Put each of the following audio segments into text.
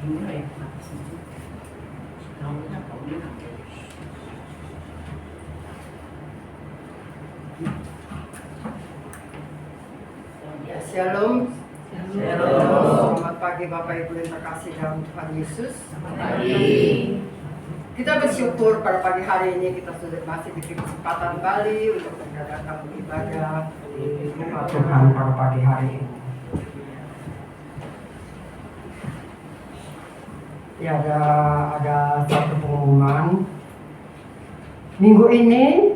Ya, shalom. Selamat pagi Bapak Ibu yang terkasih dalam Tuhan Yesus. Selamat pagi. Kita bersyukur pada pagi hari ini kita sudah masih diberi kesempatan kembali untuk datang beribadah di rumah Tuhan pada pagi hari ini. Ya, ada satu pengumuman. Minggu ini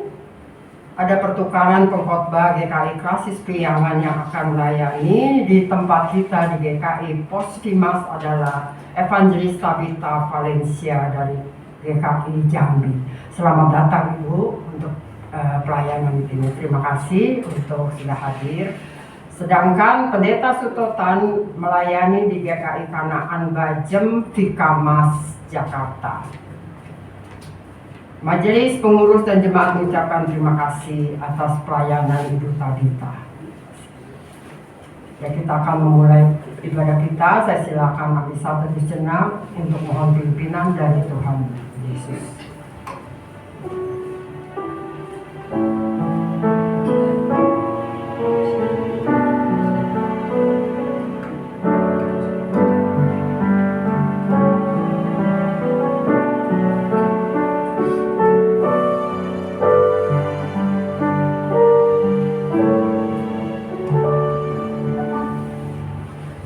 ada pertukaran pengkhotbah GKI Krasis Priangan yang akan melayani di tempat kita di GKI. Pos Dimas adalah Evangelis Tabita Valencia dari GKI Jambi. Selamat datang Ibu untuk pelayanan ini. Terima kasih untuk sudah hadir. Sedangkan Pendeta Sutotan melayani di GKI Kanaan Bajem, Vikamas, Jakarta. Majelis pengurus dan jemaat mengucapkan terima kasih atas pelayanan Ibu Tabita. Ya, kita akan memulai ibadah kita. Saya silakan ambil satu sejenak untuk mohon pimpinan dari Tuhan Yesus.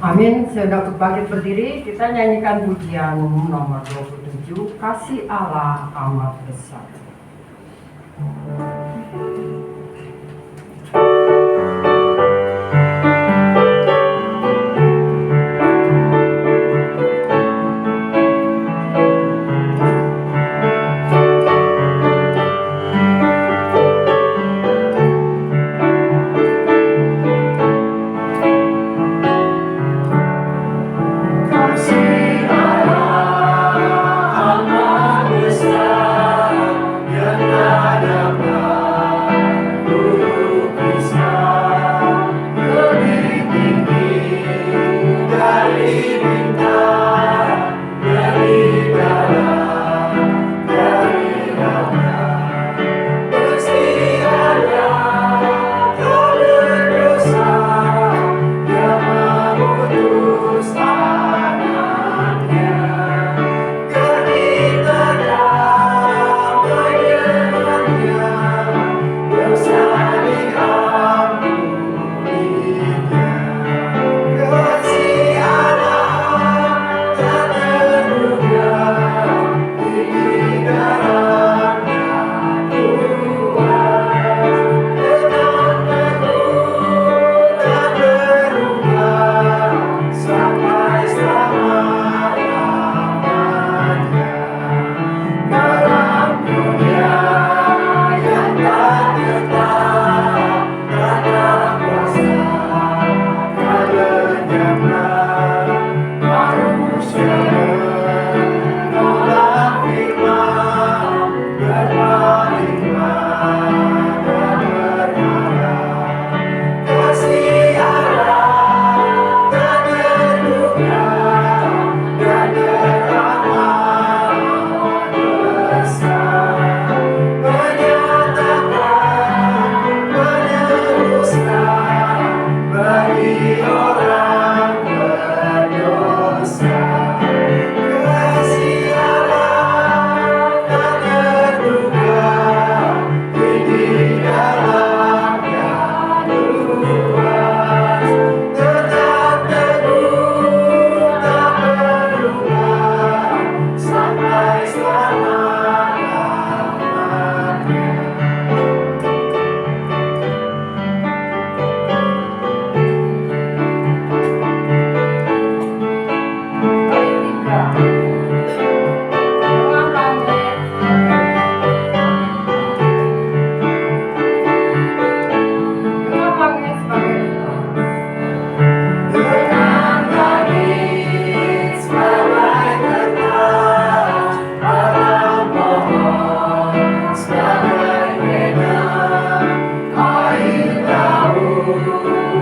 Amin. Sudah bangkit berdiri, kita nyanyikan pujian nomor 27, Kasih Allah amat besar.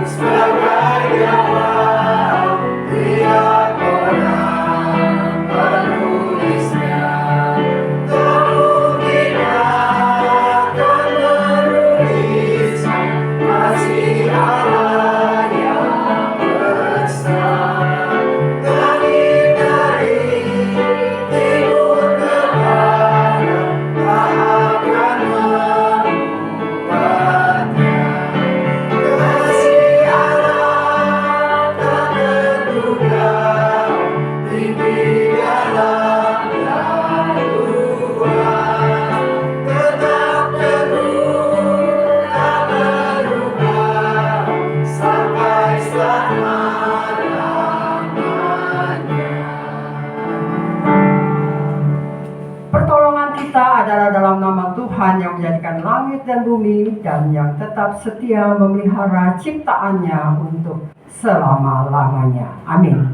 Sebagai awal, dia orang langit dan bumi dan yang tetap setia memelihara ciptaannya untuk selama-lamanya. Amin.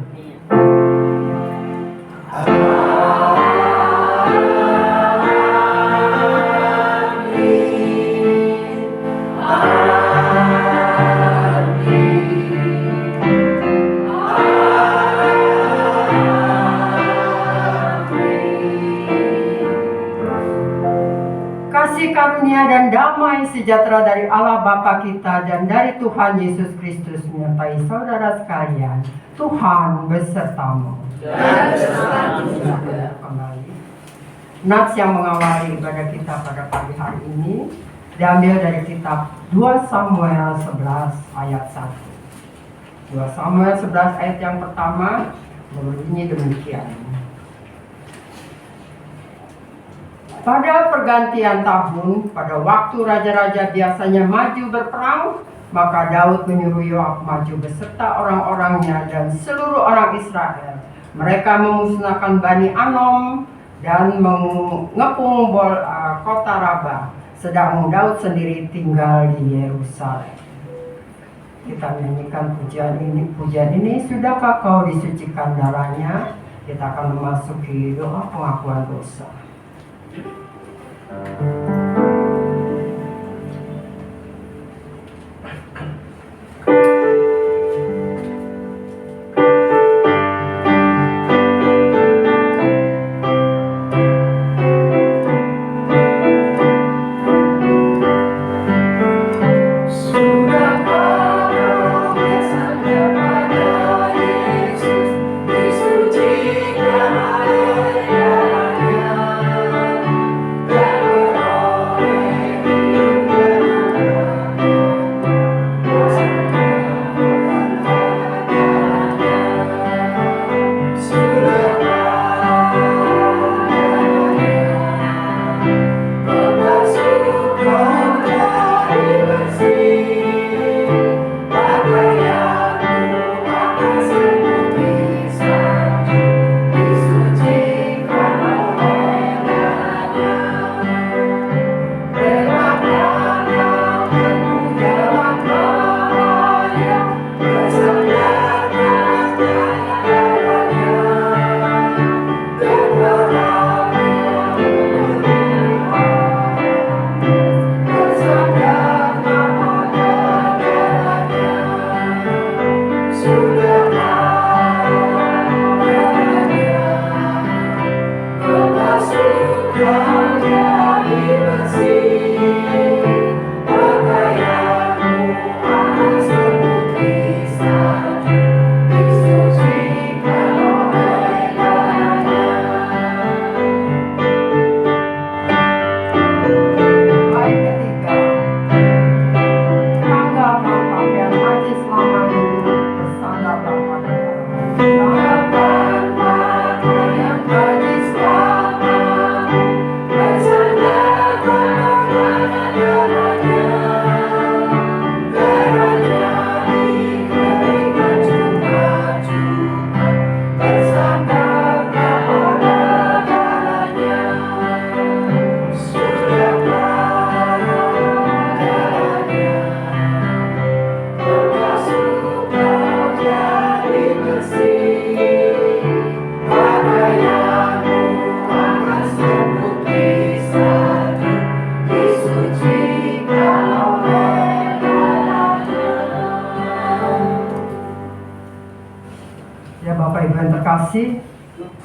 Kasih karunia dan damai sejahtera dari Allah Bapa kita dan dari Tuhan Yesus Kristus menyertai saudara sekalian. Tuhan besertamu. Dan besertamu juga. Kembali. Nats yang mengawali ibadah kita pada pagi hari ini diambil dari kitab 2 Samuel 11 ayat 1. 2 Samuel 11 ayat yang pertama berbunyi demikian. Pada pergantian tahun, pada waktu raja-raja biasanya maju berperang, maka Daud menyuruh Yoab maju beserta orang-orangnya dan seluruh orang Israel. Mereka memusnahkan Bani Anom dan mengepung kota Raba, sedang Daud sendiri tinggal di Yerusalem. Kita menyanyikan pujian ini, sudahkah kau disucikan darahnya? Kita akan memasuki doa pengakuan dosa.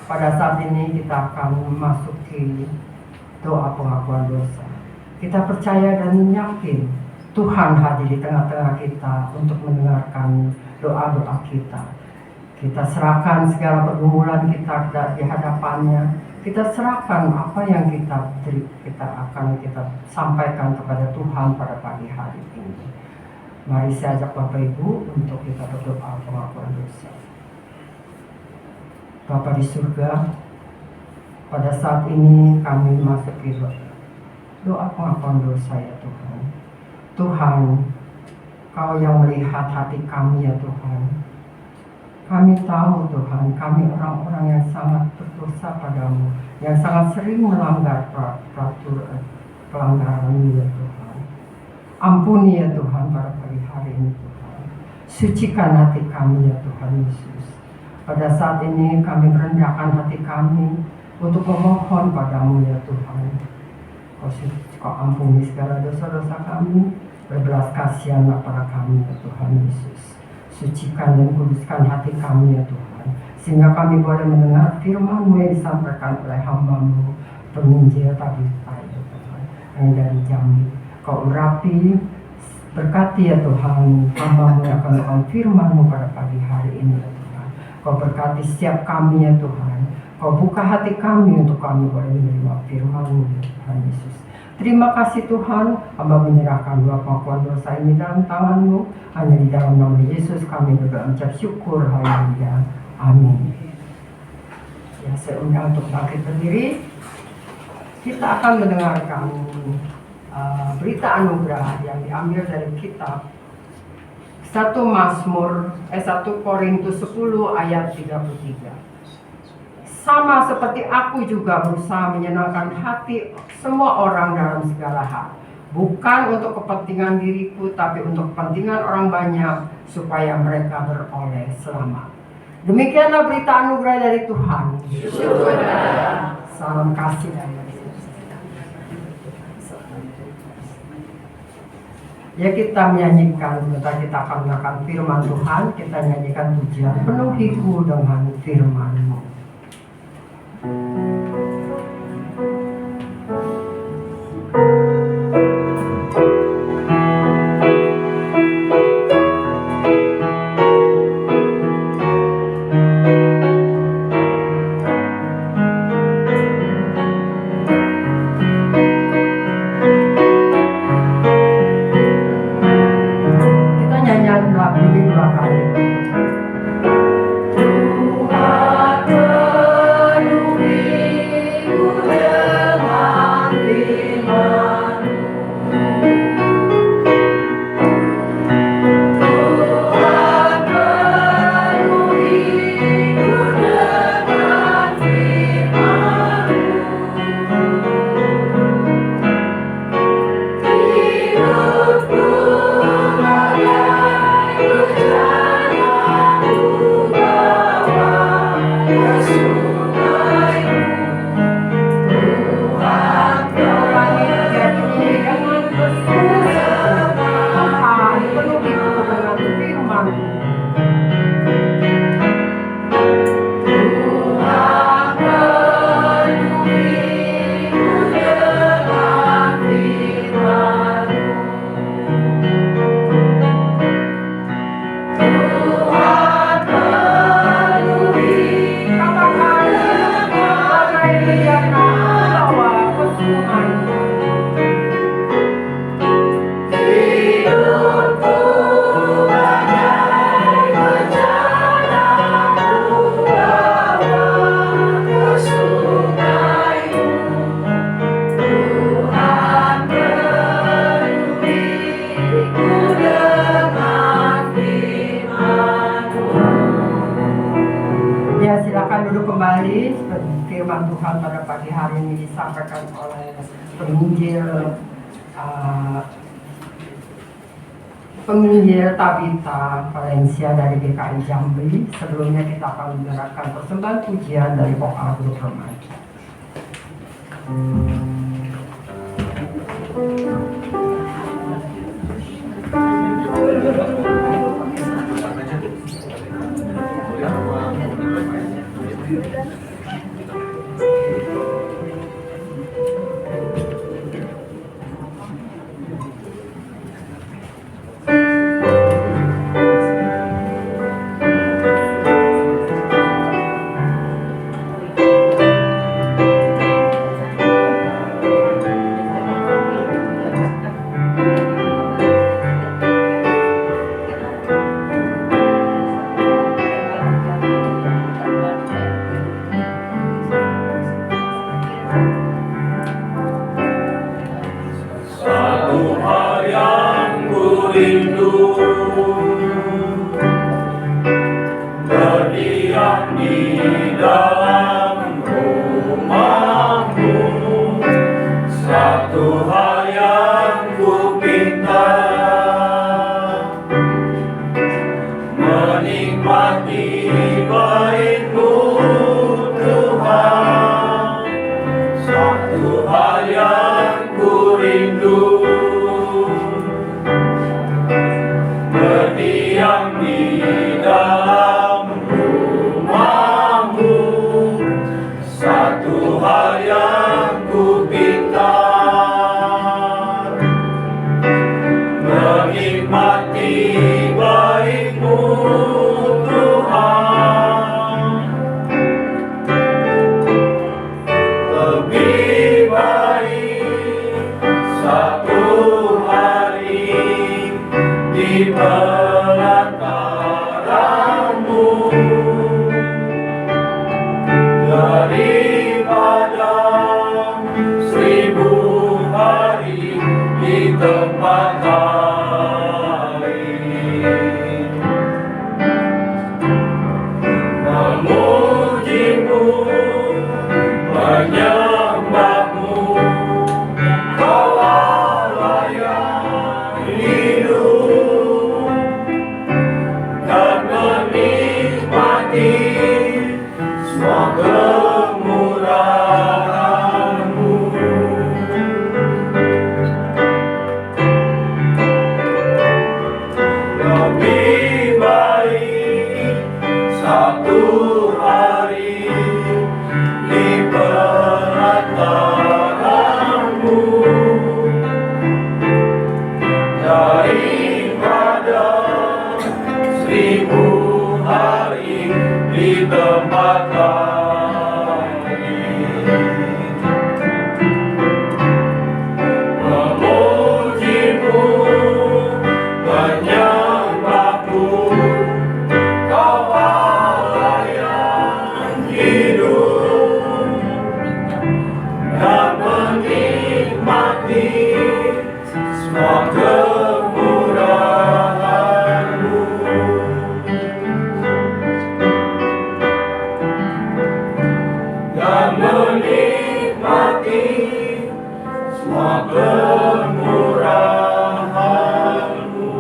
Pada saat ini kita akan memasuki doa pengakuan dosa. Kita percaya dan yakin Tuhan hadir di tengah-tengah kita untuk mendengarkan doa-doa kita. Kita serahkan segala pergumulan kita di hadapannya. Kita serahkan apa yang kita akan sampaikan kepada Tuhan pada pagi hari ini. Mari saya ajak Bapak Ibu untuk kita berdoa pengakuan dosa. Bapa di surga, pada saat ini kami memasuki doa pengakuan dosa ya Tuhan. Tuhan, Kau yang melihat hati kami ya Tuhan. Kami tahu Tuhan, kami orang-orang yang sangat berdosa padamu, yang sangat sering melanggar pelanggaran ya Tuhan. Ampuni ya Tuhan pada pagi hari ini Tuhan. Sucikan hati kami ya Tuhan Yesus. Pada saat ini kami merendahkan hati kami untuk memohon padamu ya Tuhan. Kau ampuni segala dosa-dosa kami. Berbelas kasihanlah pada kami ya Tuhan Yesus. Sucikan dan kuduskan hati kami ya Tuhan. Sehingga kami boleh mendengar firman-Mu yang disampaikan oleh hamba-Mu penginjil Tabita ya Tuhan. Yang dari Jambi. Kau urapi, berkati ya Tuhan, hamba-Mu yang akan melakukan firman-Mu pada pagi hari ini ya Tuhan. Kau berkati setiap kami ya Tuhan. Kau buka hati kami untuk kami boleh menerima firman-Mu ya Tuhan Yesus. Terima kasih Tuhan, hamba menyerahkan dua pengakuan dosa ini dalam tangan-Mu. Hanya di dalam nama Yesus kami berdoa mengucap syukur, haleluya, amin. Ya, saya undang untuk bangkit berdiri. Kita akan mendengarkan berita anugerah yang diambil dari kitab 1 Korintus 10 ayat 33. Sama seperti aku juga berusaha menyenangkan hati semua orang dalam segala hal, bukan untuk kepentingan diriku tapi untuk kepentingan orang banyak supaya mereka beroleh selamat. Demikianlah berita anugerah dari Tuhan. Salam kasih dari Yesus. Ya, kita menyanyikan, sebentar kita akan mendengarkan firman Tuhan. Kita nyanyikan pujian penuhiku dengan firman-Mu. Firman Tuhan pada pagi hari ini disampaikan oleh penginjil Tabita Valencia dari GKI Jambi. Sebelumnya kita akan mendengarkan persembahan pujian dari vokal grup remaja. Satu hal yang ku pinta menikmati baik-Mu Tuhan. Lebih baik satu hari di pelataran-Mu daripada 1000 hari di tempat lain. Memuji-Mu, menyembah-Mu, Kau Allah yang hidup, dan menikmati semua kemurahan-Mu. Lebih baik satu hari di pelataran-Mu daripada 1000 hari di tempat lain. Memuji-Mu, menyembah-Mu, Kau Allah yang hidup, dan menikmati semua kemurahan-Mu. Dan menikmati semua kemurahan-Mu.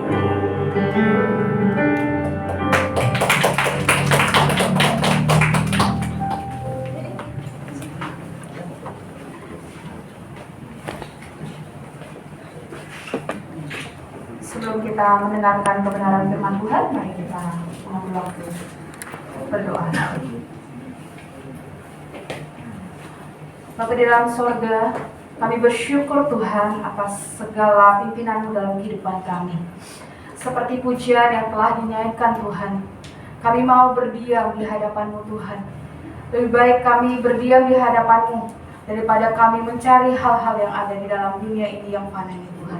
Sebelum kita mendengarkan kebenaran firman Tuhan, mari kita mengambil waktu berdoa. Bapa di dalam sorga, kami bersyukur Tuhan atas segala pimpinan-Mu dalam kehidupan kami. Seperti pujian yang telah dinyanyikan Tuhan, kami mau berdiam di hadapan-Mu Tuhan. Lebih baik kami berdiam di hadapan-Mu daripada kami mencari hal-hal yang ada di dalam dunia ini yang fana ini Tuhan.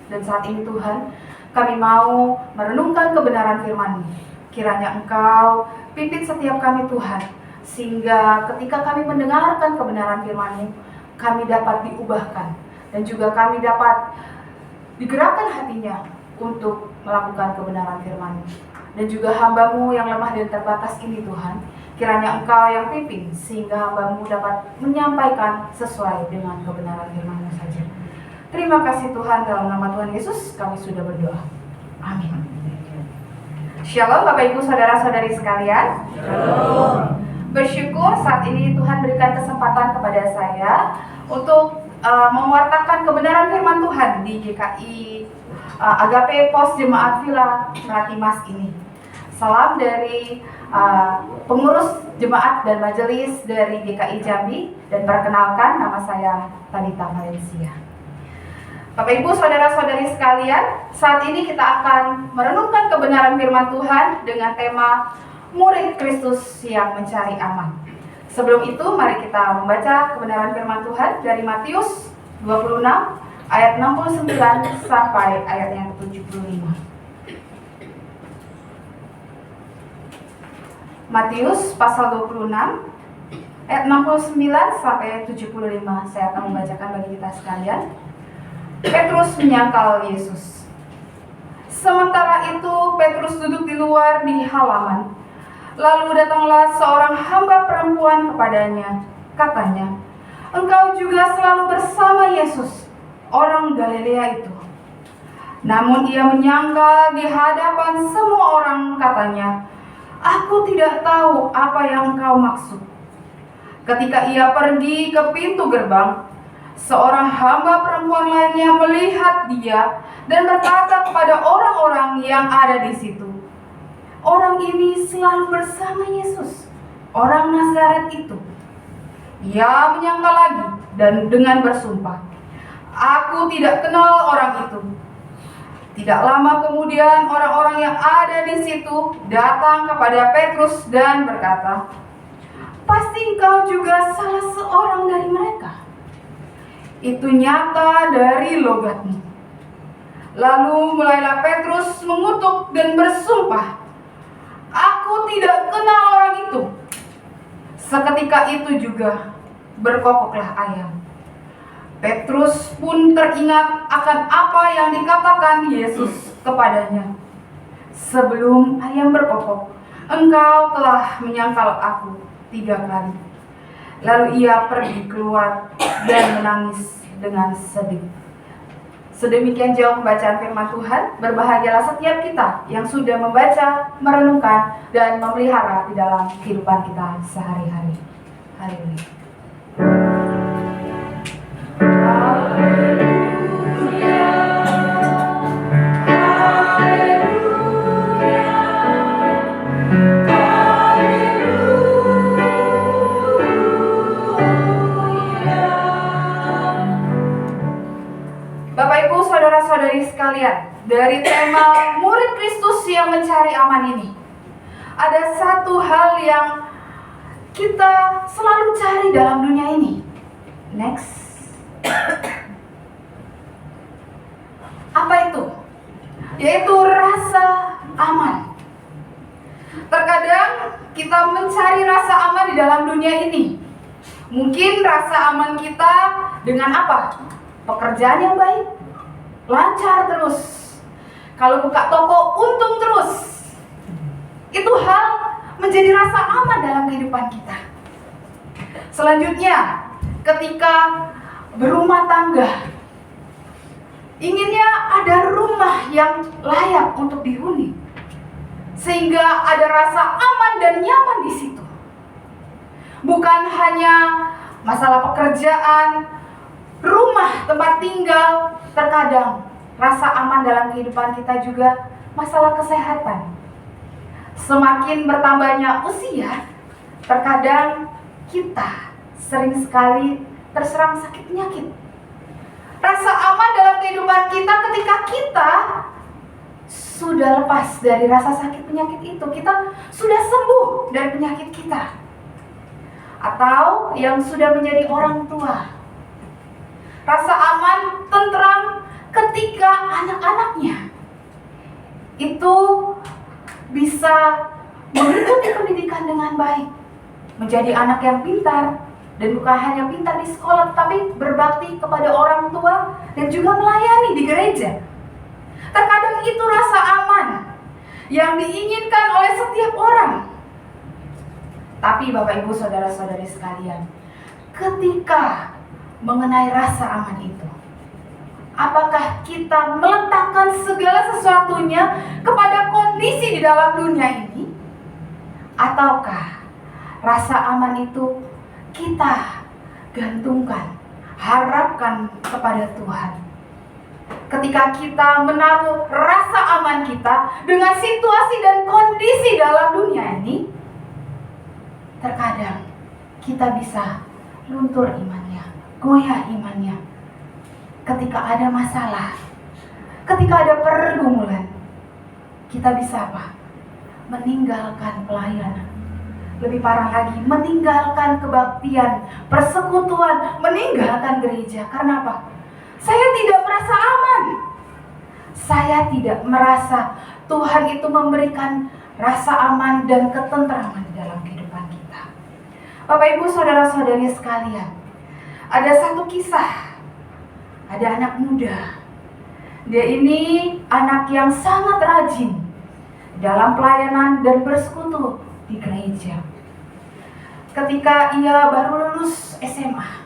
Dan saat ini Tuhan, kami mau merenungkan kebenaran firman-Mu. Kiranya Engkau pimpin setiap kami Tuhan, sehingga ketika kami mendengarkan kebenaran firman-Mu, kami dapat diubahkan dan juga kami dapat digerakkan hatinya untuk melakukan kebenaran firman-Mu. Dan juga hamba-Mu yang lemah dan terbatas ini Tuhan, kiranya Engkau yang pimpin sehingga hamba-Mu dapat menyampaikan sesuai dengan kebenaran firman-Mu saja. Terima kasih Tuhan, dalam nama Tuhan Yesus kami sudah berdoa. Amin. Shalom Bapak Ibu Saudara-saudari sekalian. Shalom. Bersyukur saat ini Tuhan berikan kesempatan kepada saya untuk mewartakan kebenaran firman Tuhan di GKI Agape Pos Jemaat Villa Melati Mas ini. Salam dari pengurus jemaat dan majelis dari GKI Jambi, dan perkenalkan nama saya Tanita Valencia. Bapak Ibu Saudara-saudari sekalian, saat ini kita akan merenungkan kebenaran firman Tuhan dengan tema Murid Kristus yang mencari aman. Sebelum itu, mari kita membaca kebenaran firman Tuhan dari Matius 26 ayat 69 sampai ayat yang ke-75. Matius pasal 26 ayat 69 sampai 75. Saya akan membacakan bagi kita sekalian. Petrus menyangkal Yesus. Sementara itu Petrus duduk di luar di halaman. Lalu datanglah seorang hamba perempuan kepadanya. Katanya, "Engkau juga selalu bersama Yesus, orang Galilea itu." Namun ia menyangkal di hadapan semua orang, katanya, "Aku tidak tahu apa yang engkau maksud." Ketika ia pergi ke pintu gerbang, seorang hamba perempuan lainnya melihat dia dan berkata kepada orang-orang yang ada di situ, "Orang ini selalu bersama Yesus, orang Nazaret itu." Ia menyangkal lagi dan dengan bersumpah, "Aku tidak kenal orang itu." Tidak lama kemudian orang-orang yang ada di situ datang kepada Petrus dan berkata, "Pasti engkau juga salah seorang dari mereka. Itu nyata dari logatmu." Lalu mulailah Petrus mengutuk dan bersumpah, "Aku tidak kenal orang itu." Seketika itu juga berkokoklah ayam. Petrus pun teringat akan apa yang dikatakan Yesus kepadanya, "Sebelum ayam berkokok, engkau telah menyangkal aku 3 kali." Lalu ia pergi keluar dan menangis dengan sedih. Sedemikian jauh pembacaan firman Tuhan. Berbahagialah setiap kita yang sudah membaca, merenungkan, dan memelihara di dalam kehidupan kita sehari-hari. Haleluya. Bapak Ibu, saudara-saudari sekalian, dari tema murid Kristus yang mencari aman ini, ada satu hal yang kita selalu cari dalam dunia ini. Next. Apa itu? Yaitu rasa aman. Terkadang kita mencari rasa aman di dalam dunia ini. Mungkin rasa aman kita dengan apa? Pekerjaan yang baik, lancar terus. Kalau buka toko, untung terus. Itu hal menjadi rasa aman dalam kehidupan kita. Selanjutnya, ketika berumah tangga, inginnya ada rumah yang layak untuk dihuni, sehingga ada rasa aman dan nyaman di situ. Bukan hanya masalah pekerjaan, rumah, tempat tinggal, terkadang rasa aman dalam kehidupan kita juga masalah kesehatan. Semakin bertambahnya usia, terkadang kita sering sekali terserang sakit penyakit. Rasa aman dalam kehidupan kita ketika kita sudah lepas dari rasa sakit penyakit itu, kita sudah sembuh dari penyakit kita. Atau yang sudah menjadi orang tua, rasa aman, tentram ketika anak-anaknya itu bisa mengikuti pendidikan dengan baik, menjadi anak yang pintar, dan bukan hanya pintar di sekolah, tetapi berbakti kepada orang tua dan juga melayani di gereja. Terkadang itu rasa aman yang diinginkan oleh setiap orang. Tapi Bapak Ibu saudara-saudari sekalian, ketika mengenai rasa aman itu, apakah kita meletakkan segala sesuatunya kepada kondisi di dalam dunia ini? Ataukah rasa aman itu kita gantungkan, harapkan kepada Tuhan? Ketika kita menaruh rasa aman kita dengan situasi dan kondisi dalam dunia ini, terkadang kita bisa luntur imannya, goyah imannya. Ketika ada masalah, ketika ada pergumulan, kita bisa apa? Meninggalkan pelayanan. Lebih parah lagi, meninggalkan kebaktian, persekutuan, meninggalkan gereja. Karena apa? Saya tidak merasa aman. Saya tidak merasa Tuhan itu memberikan rasa aman dan ketentraman dalam kehidupan kita. Bapak Ibu saudara-saudari sekalian, ada satu kisah. Ada anak muda. Dia ini anak yang sangat rajin dalam pelayanan dan bersekutu di gereja. Ketika ia baru lulus SMA,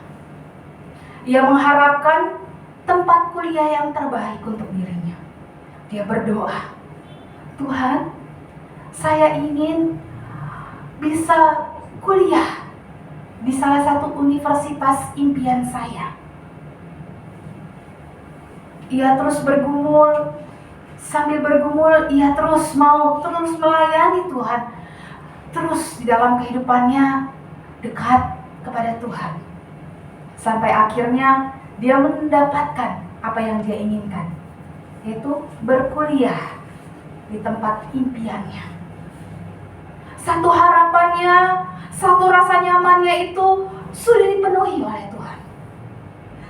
ia mengharapkan tempat kuliah yang terbaik untuk dirinya. Dia berdoa, "Tuhan, saya ingin bisa kuliah di salah satu universitas impian saya." Ia terus bergumul, sambil bergumul ia terus mau terus melayani Tuhan. Terus di dalam kehidupannya dekat kepada Tuhan. Sampai akhirnya dia mendapatkan apa yang dia inginkan. yaitu berkuliah di tempat impiannya. Satu harapannya, satu rasa nyamannya itu sudah dipenuhi oleh Tuhan.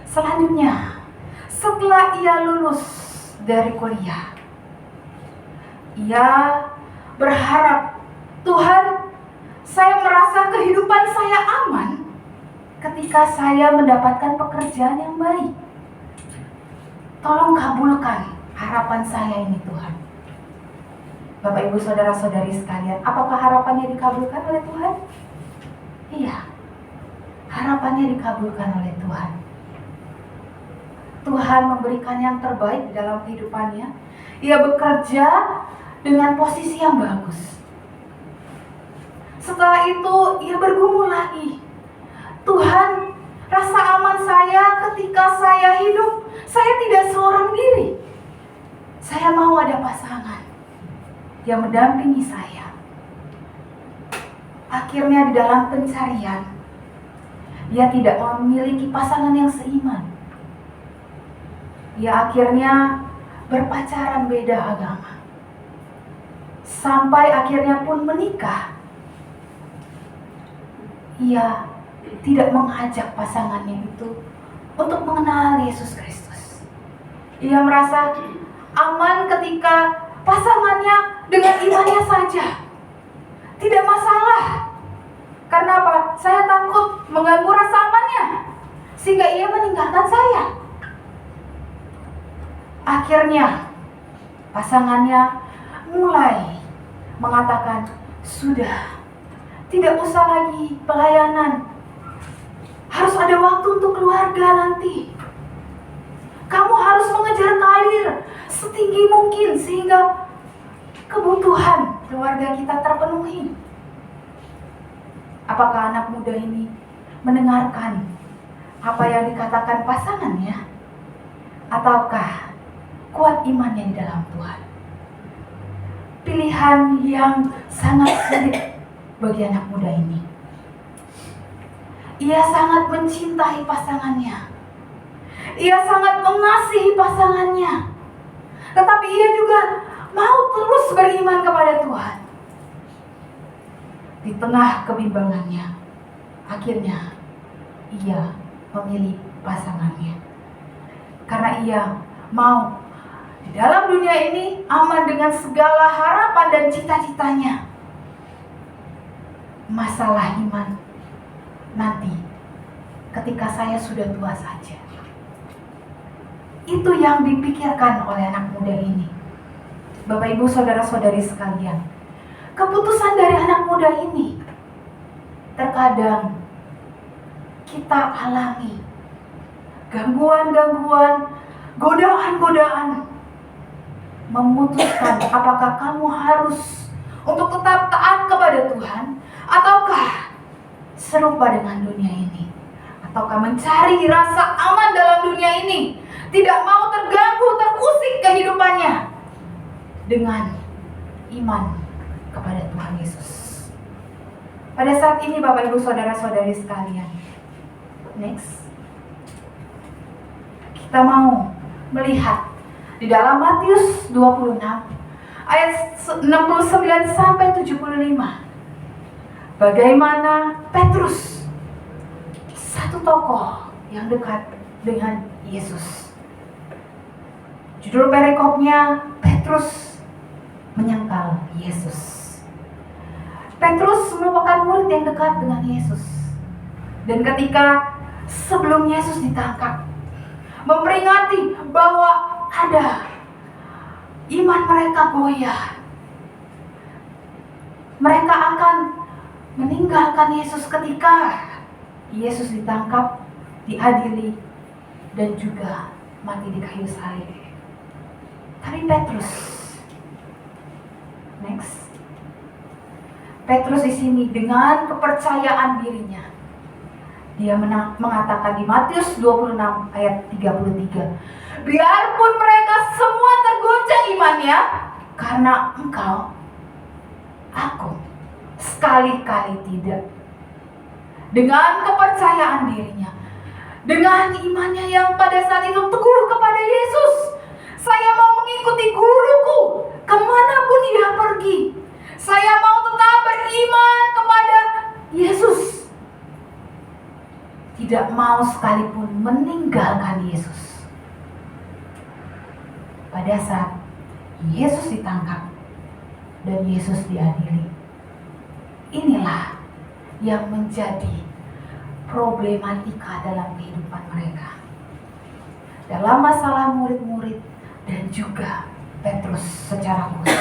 Selanjutnya, setelah ia lulus dari kuliah, ia berharap, Tuhan, saya merasa kehidupan saya aman ketika saya mendapatkan pekerjaan yang baik. Tolong kabulkan harapan saya ini, Tuhan. Bapak, Ibu, Saudara-saudari sekalian, apakah harapannya dikabulkan oleh Tuhan? Iya, harapannya dikabulkan oleh Tuhan. Tuhan memberikan yang terbaik di dalam kehidupannya. Ia bekerja dengan posisi yang bagus. Setelah itu, ia bergumul lagi. Tuhan, rasa aman saya ketika saya hidup, saya tidak seorang diri. Saya mau ada pasangan yang mendampingi saya. Akhirnya di dalam pencarian, ia tidak memiliki pasangan yang seiman. Ia akhirnya berpacaran beda agama. Sampai akhirnya pun menikah. Ia tidak mengajak pasangannya itu untuk mengenal Yesus Kristus. Ia merasa aman ketika pasangannya dengan imannya saja. Tidak masalah. Karena apa? Saya takut mengganggu rasa amannya, sehingga ia meninggalkan saya. Akhirnya pasangannya mulai mengatakan, sudah, tidak usah lagi pelayanan. Harus ada waktu untuk keluarga nanti. Kamu harus mengejar karir setinggi mungkin sehingga kebutuhan keluarga kita terpenuhi. Apakah anak muda ini mendengarkan apa yang dikatakan pasangannya? Ataukah kuat imannya di dalam Tuhan? Pilihan yang sangat sulit bagi anak muda ini. Ia sangat mencintai pasangannya. Ia sangat mengasihi pasangannya. Tetapi ia juga mau terus beriman kepada Tuhan. Di tengah kebimbangannya, akhirnya ia memilih pasangannya. Karena ia mau di dalam dunia ini aman dengan segala harapan dan cita-citanya. Masalah iman nanti ketika saya sudah tua saja. Itu yang dipikirkan oleh anak muda ini. Bapak, Ibu, Saudara-saudari sekalian, keputusan dari anak muda ini terkadang kita alami gangguan-gangguan, godaan-godaan, memutuskan apakah kamu harus untuk tetap taat kepada Tuhan, ataukah serupa dengan dunia ini, ataukah mencari rasa aman dalam dunia ini, tidak mau terganggu, terusik kehidupannya dengan iman kepada Tuhan Yesus. Pada saat ini Bapak, Ibu, Saudara-saudari sekalian, next, kita mau melihat di dalam Matius 26 ayat 69 sampai 75. Bagaimana Petrus, satu tokoh yang dekat dengan Yesus. Judul perikopnya, Petrus menyangkal Yesus. Petrus merupakan murid yang dekat dengan Yesus. Dan ketika sebelum Yesus ditangkap, memperingati bahwa ada iman mereka goyah, mereka akan meninggalkan Yesus ketika Yesus ditangkap, diadili, dan juga mati di kayu salib. Tapi Petrus, next, Petrus di sini dengan kepercayaan dirinya, dia mengatakan di Matius 26 ayat 33, biarpun mereka semua tergoncang imannya, karena engkau, aku sekali-kali tidak. Dengan kepercayaan dirinya, dengan imannya yang pada saat itu teguh kepada Yesus, Saya mau mengikuti guruku kemanapun dia pergi. Saya mau tetap beriman kepada Yesus. Tidak mau sekalipun meninggalkan Yesus. Pada saat Yesus ditangkap dan Yesus diadili, inilah yang menjadi problematika dalam kehidupan mereka. Dalam masalah murid-murid dan juga Petrus secara khusus.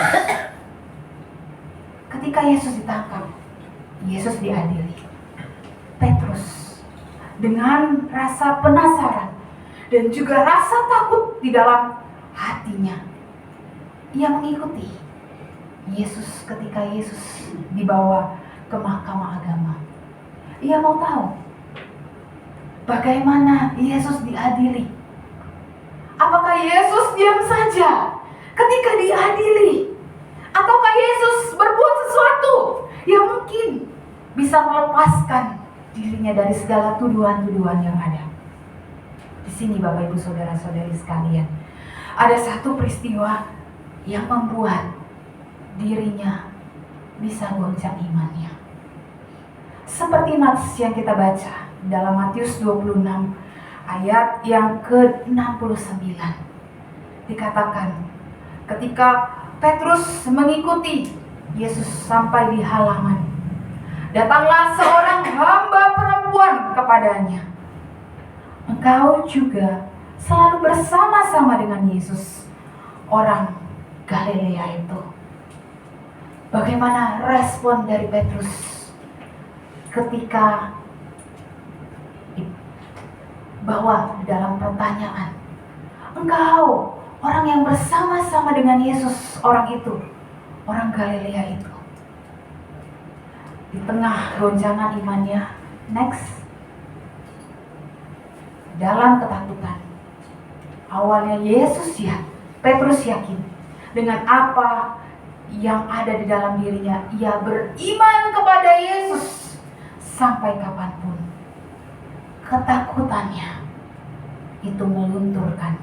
Ketika Yesus ditangkap, Yesus diadili. Petrus dengan rasa penasaran dan juga rasa takut di dalam hatinya, ia mengikuti Yesus ketika Yesus dibawa ke mahkamah agama. Ia mau tahu bagaimana Yesus diadili. Apakah Yesus diam saja ketika diadili? Ataukah Yesus berbuat sesuatu yang mungkin bisa melepaskan dirinya dari segala tuduhan-tuduhan yang ada? Di sini Bapak Ibu Saudara-saudari sekalian, ada satu peristiwa yang membuat dirinya bisa goncang imannya. Seperti nats yang kita baca dalam Matius 26 ayat yang ke-69. Dikatakan ketika Petrus mengikuti Yesus sampai di halaman, datanglah seorang hamba perempuan kepadanya. Engkau juga selalu bersama-sama dengan Yesus, orang Galilea itu. Bagaimana respon dari Petrus ketika bahwa dalam pertanyaan, engkau orang yang bersama-sama dengan Yesus, orang itu, orang Galilea itu. Di tengah goncangan imannya, next, dalam ketakutan, awalnya Petrus yakin dengan apa yang ada di dalam dirinya. Ia beriman kepada Yesus sampai kapanpun. Ketakutannya itu melunturkan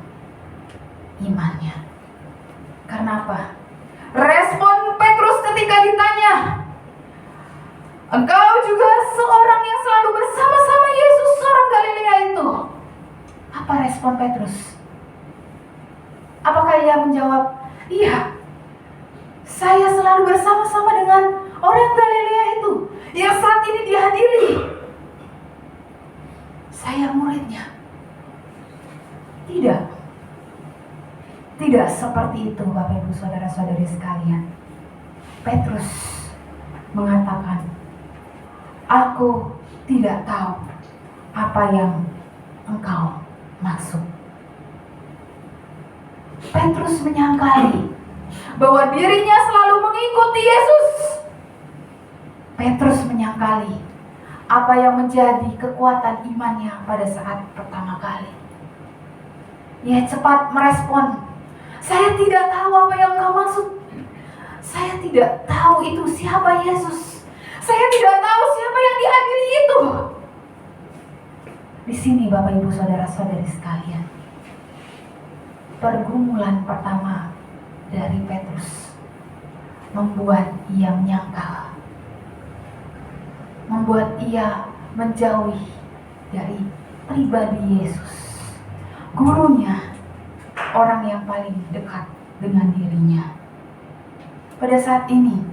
imannya. Karena apa? Respon Petrus ketika ditanya, engkau juga seorang yang selalu bersama-sama Yesus, orang Galilea itu. Apa respon Petrus? Apakah ia menjawab, iya, saya selalu bersama-sama dengan orang Galilea itu yang saat ini dihadiri. Saya muridnya. Tidak. Tidak seperti itu Bapak Ibu Saudara-saudari sekalian. Petrus mengatakan, aku tidak tahu apa yang engkau maksud. Petrus menyangkali bahwa dirinya selalu mengikuti Yesus. Petrus menyangkali apa yang menjadi kekuatan imannya pada saat pertama kali. Ia cepat merespon, saya tidak tahu apa yang engkau maksud. Saya tidak tahu itu siapa Yesus. Saya tidak tahu siapa yang diadili itu. Di sini Bapak Ibu Saudara-saudari sekalian, pergumulan pertama dari Petrus membuat ia menyangkal, membuat ia menjauhi dari pribadi Yesus, gurunya, orang yang paling dekat dengan dirinya. Pada saat ini,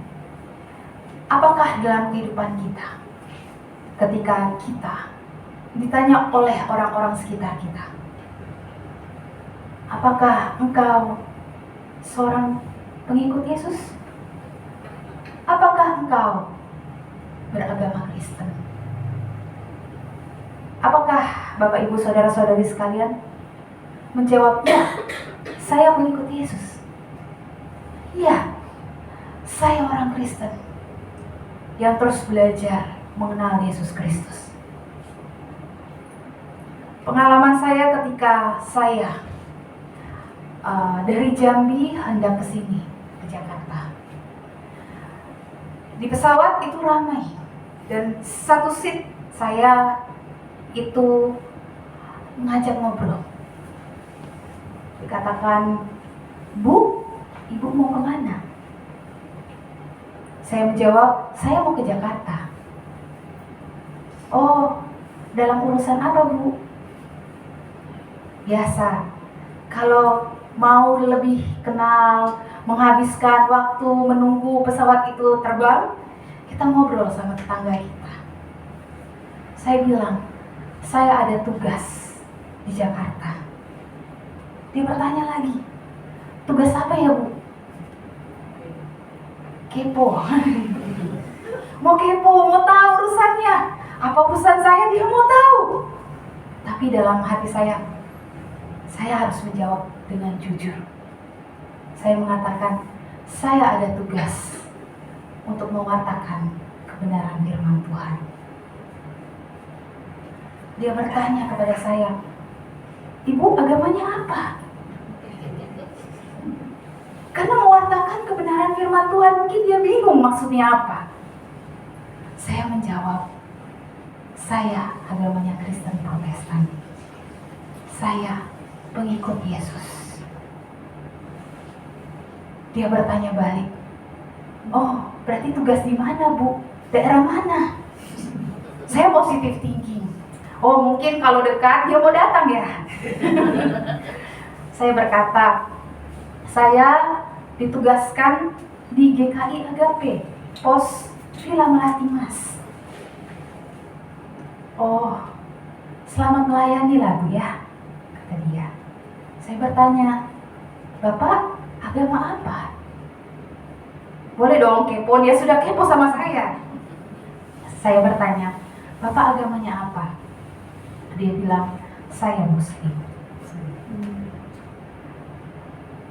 apakah dalam kehidupan kita, ketika kita ditanya oleh orang-orang sekitar kita, apakah engkau seorang pengikut Yesus? Apakah engkau beragama Kristen? Apakah Bapak Ibu Saudara-saudari sekalian menjawab, ya, saya pengikut Yesus. Ya, saya orang Kristen yang terus belajar mengenal Yesus Kristus. Pengalaman saya ketika saya dari Jambi hendak ke sini, ke Jakarta. Di pesawat itu ramai dan satu seat saya itu ngajak ngobrol. Dikatakan Bu, ibu mau kemana? Saya menjawab, saya mau ke Jakarta. Oh, dalam urusan apa, Bu? Biasa, kalau mau lebih kenal, menghabiskan waktu menunggu pesawat itu terbang, kita ngobrol sama tetangga kita. Saya bilang, saya ada tugas di Jakarta. Dia bertanya lagi, tugas apa ya, Bu? Kepo. Mau kepo, mau tahu urusannya. Apa urusan saya, dia mau tahu. Tapi dalam hati saya harus menjawab dengan jujur. Saya mengatakan, saya ada tugas untuk mewartakan kebenaran firman Tuhan. Dia bertanya kepada saya, Ibu, agamanya apa? Karena mewartakan kebenaran firman Tuhan, mungkin dia bingung maksudnya apa. Saya menjawab, saya agamanya Kristen Protestan. Saya pengikut Yesus. Dia bertanya balik, oh, berarti tugas di mana, Bu? Daerah mana? Saya positif thinking. Oh, mungkin kalau dekat dia mau datang ya. Saya berkata, saya ditugaskan di GKI Agape, Pos Villa Melati Mas. Oh, selamat melayani lah, Bu ya, kata dia. Saya bertanya, Bapak agama apa? Boleh dong kepo, dia sudah kepo sama saya. Saya bertanya, Bapak agamanya apa? Dia bilang, saya Muslim.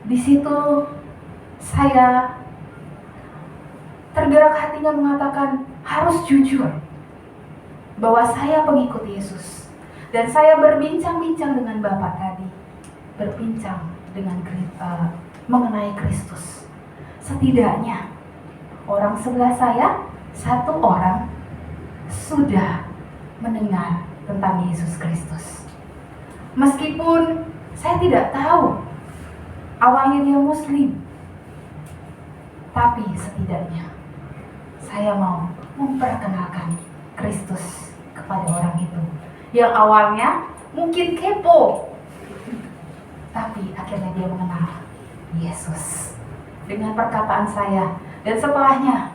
Di situ saya tergerak hatinya mengatakan harus jujur bahwa saya pengikut Yesus. Dan saya berbincang-bincang dengan Bapak tadi, berbincang dengan mengenai Kristus. Setidaknya orang sebelah saya, satu orang sudah mendengar tentang Yesus Kristus. Meskipun saya tidak tahu awalnya dia Muslim, tapi setidaknya saya mau memperkenalkan Kristus kepada orang itu yang awalnya mungkin kepo, tapi akhirnya dia mengenal Yesus dengan perkataan saya. Dan setelahnya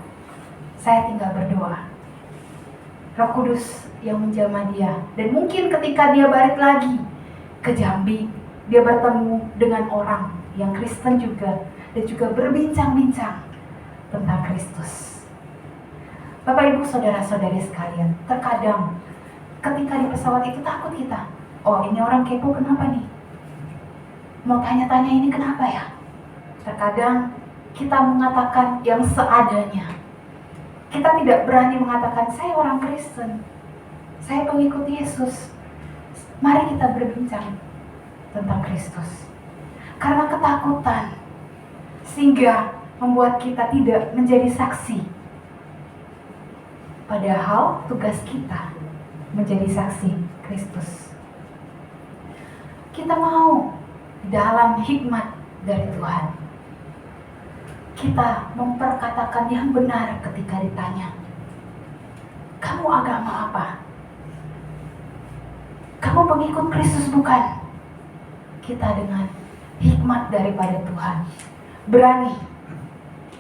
saya tinggal berdoa, Roh Kudus yang menjamah dia. Dan mungkin ketika dia balik lagi ke Jambi, dia bertemu dengan orang yang Kristen juga, dan juga berbincang-bincang tentang Kristus. Bapak Ibu saudara-saudari sekalian, terkadang ketika di pesawat itu takut kita. Oh, ini orang kepo kenapa nih? Mau tanya-tanya ini kenapa ya? Terkadang kita mengatakan yang seadanya. Kita tidak berani mengatakan saya orang Kristen, saya pengikut Yesus. Mari kita berbincang tentang Kristus. Karena ketakutan sehingga membuat kita tidak menjadi saksi. Padahal tugas kita menjadi saksi Kristus. Kita mau dalam hikmat dari Tuhan, kita memperkatakan yang benar ketika ditanya, kamu agama apa? Kamu pengikut Kristus bukan? Kita dengan hikmat daripada Tuhan berani,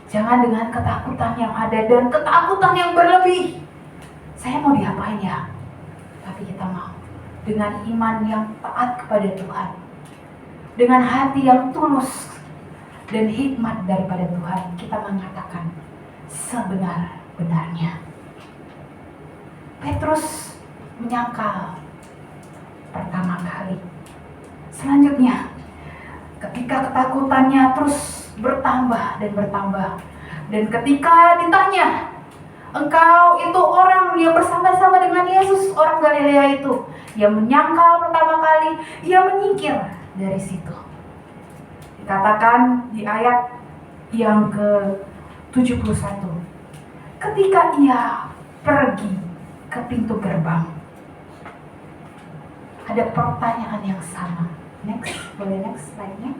jangan dengan ketakutan yang ada dan ketakutan yang berlebih. Saya mau diapain ya? Tapi kita mau dengan iman yang taat kepada Tuhan, dengan hati yang tulus dan hikmat daripada Tuhan, kita mengatakan sebenar-benarnya. Petrus menyangkal pertama kali. Selanjutnya, ketika ketakutannya terus bertambah dan bertambah, dan ketika ditanya, engkau itu orang yang bersama-sama dengan Yesus, orang Galilea itu, ia menyangkal pertama kali, ia menyingkir dari situ. Dikatakan di ayat yang ke-71, ketika ia pergi ke pintu gerbang, ada pertanyaan yang sama. Next, boleh next slide-nya.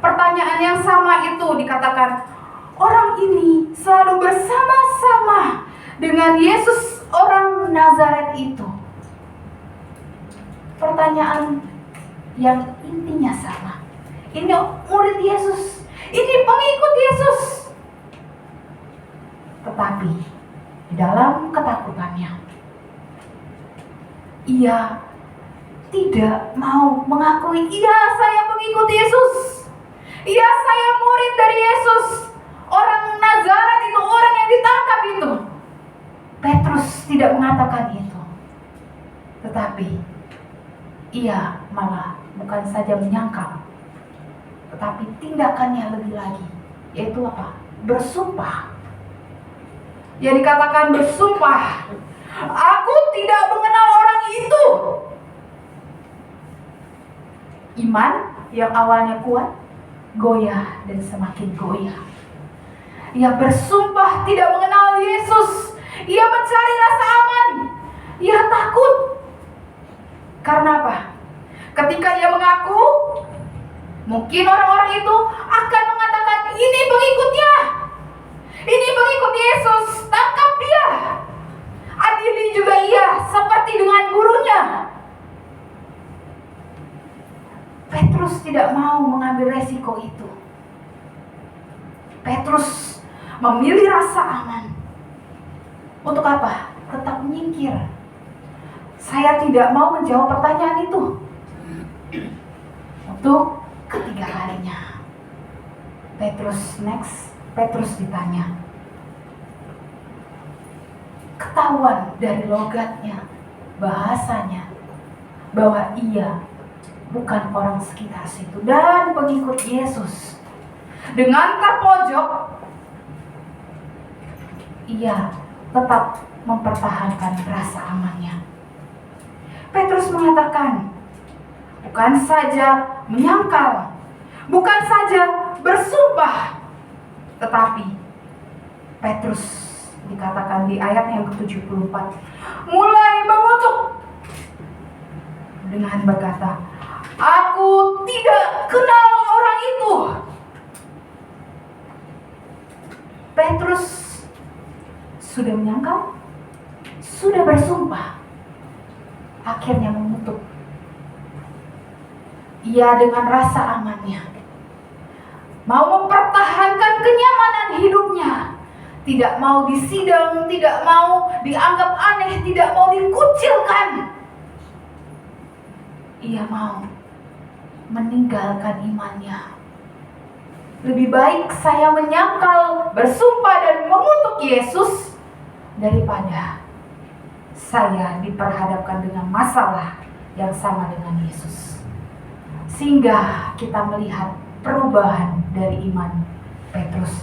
pertanyaan yang sama itu dikatakan, orang ini selalu bersama-sama dengan Yesus orang Nazaret itu. Pertanyaan yang intinya sama. Ini murid Yesus, ini pengikut Yesus. Tetapi di dalam ketakutannya, ia tidak mau mengakui, iya saya pengikut Yesus, iya saya murid dari Yesus, orang Nazaret itu, orang yang ditangkap itu. Petrus tidak mengatakan itu, tetapi ia malah bukan saja menyangkal, tetapi tindakannya lebih lagi, yaitu apa? Bersumpah. Yang dikatakan bersumpah, aku tidak mengenal orang itu. Iman yang awalnya kuat, goyah dan semakin goyah. Ia bersumpah tidak mengenal Yesus. Ia mencari rasa aman. Ia takut. Karena apa? Ketika ia mengaku, mungkin orang-orang itu akan mengatakan, ini pengikutnya, ini pengikut Yesus, tangkap dia, adili juga ia seperti dengan gurunya. Petrus tidak mau mengambil resiko itu. Petrus memilih rasa aman. Untuk apa? Tetap menyingkir. Saya tidak mau menjawab pertanyaan itu. Untuk ketiga kalinya, Petrus ditanya. Ketahuan dari logatnya, bahasanya, bahwa ia bukan orang sekitar situ dan pengikut Yesus. Dengan terpojok, ia tetap mempertahankan rasa amannya. Petrus mengatakan, bukan saja menyangkal, bukan saja bersumpah, tetapi Petrus dikatakan di ayat yang ke-74 mulai mengutuk dengan berkata, aku tidak kenal orang itu. Petrus sudah menyangkal, sudah bersumpah, akhirnya mengutuk. Ia dengan rasa amannya mau mempertahankan kenyamanan hidupnya, tidak mau disidang, tidak mau dianggap aneh, tidak mau dikucilkan. Ia mau meninggalkan imannya. Lebih baik saya menyangkal, bersumpah dan mengutuk Yesus daripada saya diperhadapkan dengan masalah yang sama dengan Yesus. Sehingga kita melihat perubahan dari iman Petrus.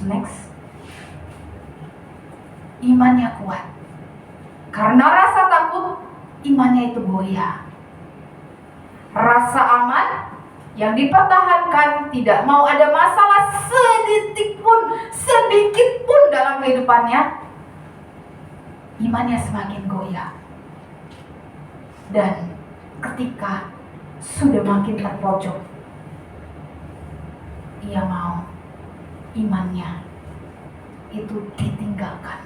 Imannya kuat. Karena rasa takut, imannya itu goyah. Rasa aman yang dipertahankan, tidak mau ada masalah sedikit pun dalam kehidupannya, imannya semakin goyah. Dan ketika sudah makin terpojok, ia mau imannya itu ditinggalkan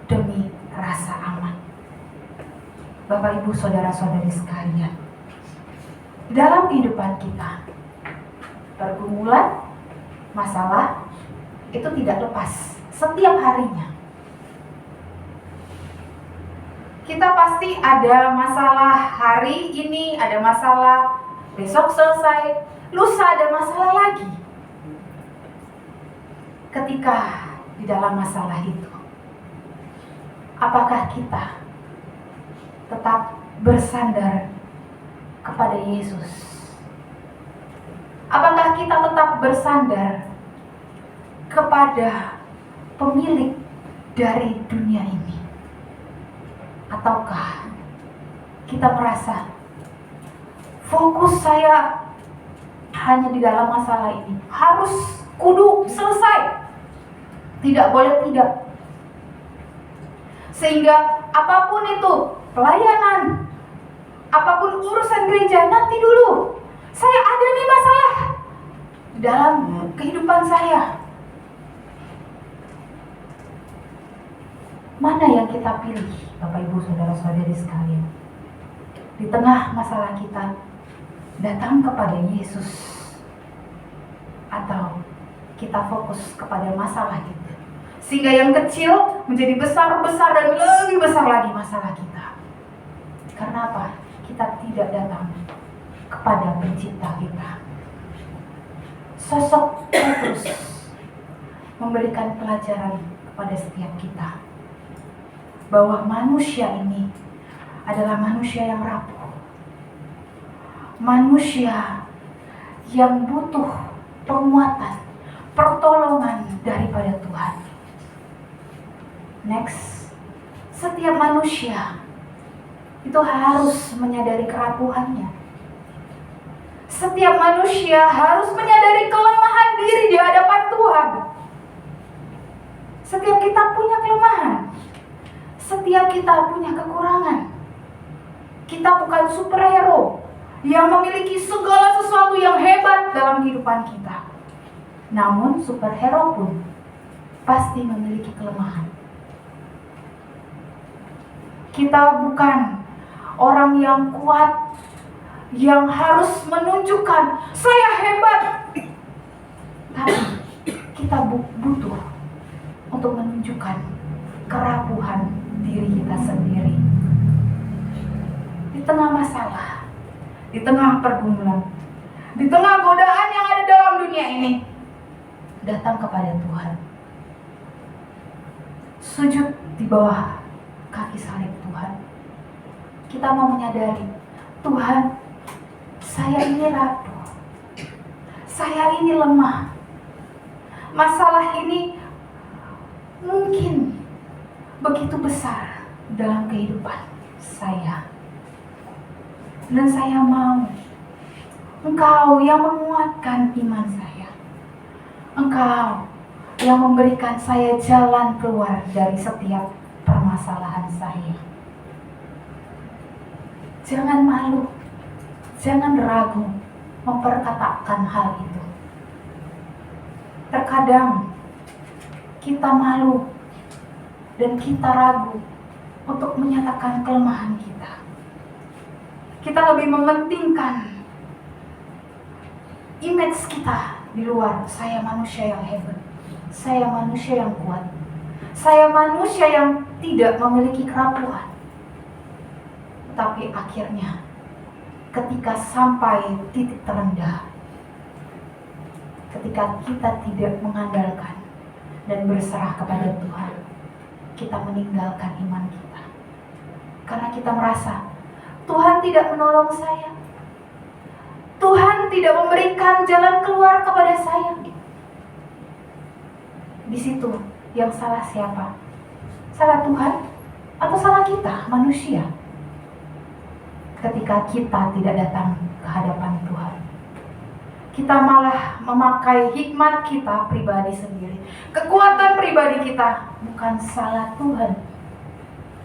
demi rasa aman. Bapak, Ibu, saudara-saudari sekalian, dalam kehidupan kita, pergumulan, masalah itu tidak lepas setiap harinya. Kita pasti ada masalah hari ini, ada masalah besok selesai, lusa ada masalah lagi. Ketika di dalam masalah itu, apakah kita tetap bersandar kepada Yesus? Apakah kita tetap bersandar kepada pemilik dari dunia ini? Ataukah kita merasa fokus saya hanya di dalam masalah ini, harus kudu selesai, tidak boleh tidak, sehingga apapun itu pelayanan, apapun urusan gereja, nanti dulu, saya ada nih masalah, dalam kehidupan saya? Mana yang kita pilih, Bapak Ibu Saudara-saudari sekalian? Di tengah masalah kita, datang kepada Yesus, atau kita fokus kepada masalah kita, sehingga yang kecil menjadi besar-besar dan lebih besar lagi masalah kita. Karena apa? Kita tidak datang kepada pencipta kita. Sosok Petrus memberikan pelajaran kepada setiap kita bahwa manusia ini adalah manusia yang rapuh, manusia yang butuh penguatan, pertolongan daripada Tuhan. Next, setiap manusia itu harus menyadari kerapuhannya. Setiap manusia harus menyadari kelemahan diri di hadapan Tuhan. Setiap kita punya kelemahan. Setiap kita punya kekurangan. Kita bukan superhero yang memiliki segala sesuatu yang hebat dalam kehidupan kita. Namun superhero pun pasti memiliki kelemahan. Kita bukan orang yang kuat, yang harus menunjukkan saya hebat. Tapi kita butuh untuk menunjukkan kerapuhan diri kita sendiri. Di tengah masalah, di tengah pergumulan, di tengah godaan yang ada dalam dunia ini, datang kepada Tuhan. Sujud di bawah kaki salib Tuhan. Kita mau menyadari, Tuhan, saya ini rapuh, saya ini lemah. Masalah ini mungkin begitu besar dalam kehidupan saya. Dan saya mau Engkau yang menguatkan iman saya. Engkau yang memberikan saya jalan keluar dari setiap permasalahan saya. Jangan malu, jangan ragu memperkatakan hal itu. Terkadang kita malu dan kita ragu untuk menyatakan kelemahan kita. Kita lebih mementingkan image kita di luar. Saya manusia yang hebat, saya manusia yang kuat, saya manusia yang tidak memiliki kerapuhan. Tapi akhirnya ketika sampai titik terendah, ketika kita tidak mengandalkan dan berserah kepada Tuhan, kita meninggalkan iman kita. Karena kita merasa Tuhan tidak menolong saya, Tuhan tidak memberikan jalan keluar kepada saya. Di situ yang salah siapa? Salah Tuhan atau salah kita, manusia? Ketika kita tidak datang ke hadapan Tuhan, kita malah memakai hikmat kita pribadi sendiri, kekuatan pribadi kita. Bukan salah Tuhan,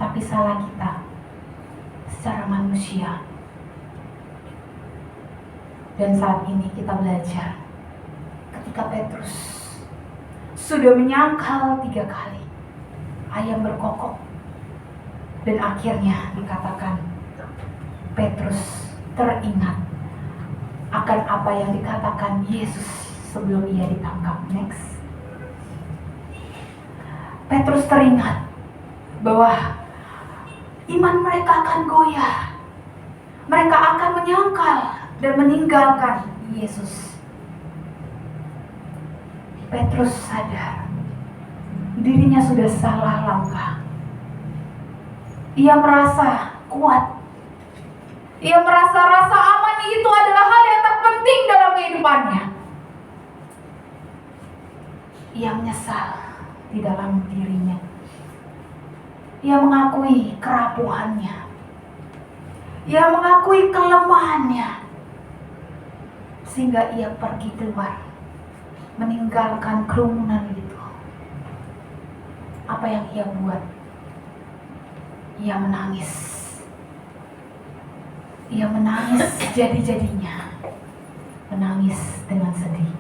tapi salah kita secara manusia. Dan saat ini kita belajar, ketika Petrus sudah menyangkal 3 kali, ayam berkokok, dan akhirnya dikatakan Petrus teringat akan apa yang dikatakan Yesus sebelum ia ditangkap. Next, Petrus teringat bahwa iman mereka akan goyah, mereka akan menyangkal dan meninggalkan Yesus. Petrus sadar dirinya sudah salah langkah. Ia merasa kuat. Ia merasa rasa aman itu adalah hal yang terpenting dalam kehidupannya. Ia menyesal di dalam dirinya. Ia mengakui kerapuhannya. Ia mengakui kelemahannya. Sehingga ia pergi keluar, meninggalkan kerumunan itu. Apa yang ia buat? Ia menangis. Ia menangis jadi-jadinya, menangis dengan sedih.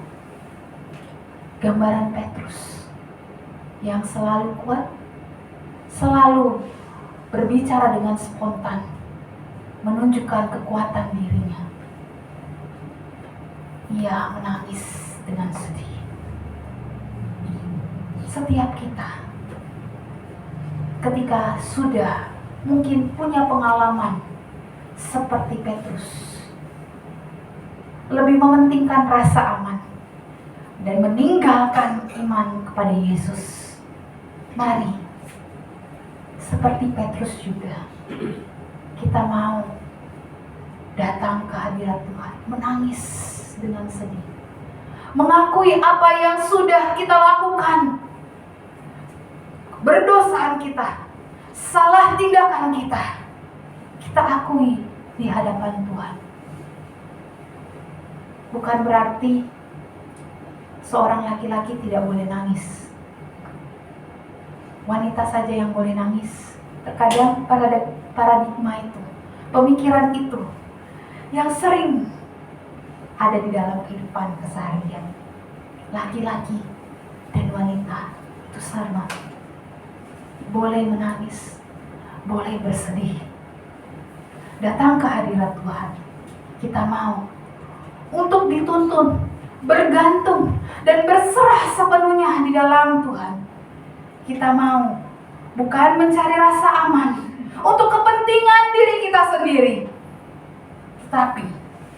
gambaran Petrus yang selalu kuat, selalu berbicara dengan spontan, menunjukkan kekuatan dirinya. Ia menangis dengan sedih. Setiap kita ketika sudah mungkin punya pengalaman seperti Petrus, lebih mementingkan rasa aman dan meninggalkan iman kepada Yesus, mari seperti Petrus juga kita mau datang ke hadirat Tuhan, menangis dengan sedih, mengakui apa yang sudah kita lakukan, berdosaan kita, salah tindakan kita akui di hadapan Tuhan. Bukan berarti seorang laki-laki tidak boleh nangis. Wanita saja yang boleh nangis. Terkadang paradigma itu, pemikiran itu yang sering ada di dalam kehidupan keseharian. Laki-laki dan wanita itu sama. Boleh menangis, boleh bersedih. Datang ke hadirat Tuhan. Kita mau untuk dituntun, bergantung, dan berserah sepenuhnya di dalam Tuhan. Kita mau bukan mencari rasa aman untuk kepentingan diri kita sendiri, tetapi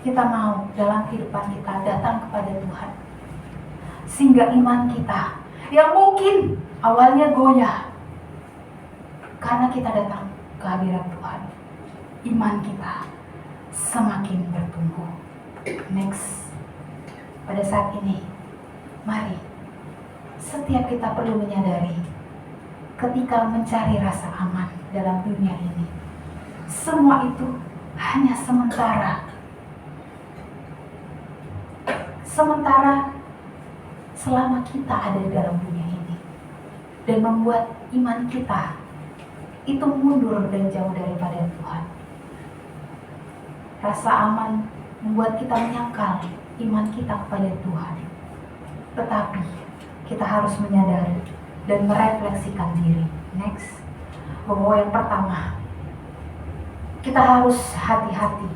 kita mau dalam kehidupan kita datang kepada Tuhan, sehingga iman kita yang mungkin awalnya goyah karena kita datang ke hadirat Tuhan, iman kita semakin bertumbuh. Next, pada saat ini, mari setiap kita perlu menyadari ketika mencari rasa aman dalam dunia ini, semua itu hanya sementara. Sementara selama kita ada di dalam dunia ini dan membuat iman kita itu mundur dan jauh daripada Tuhan. Rasa aman membuat kita menyangkal iman kita kepada Tuhan. Tetapi kita harus menyadari dan merefleksikan diri. Next, bahwa yang pertama, kita harus hati-hati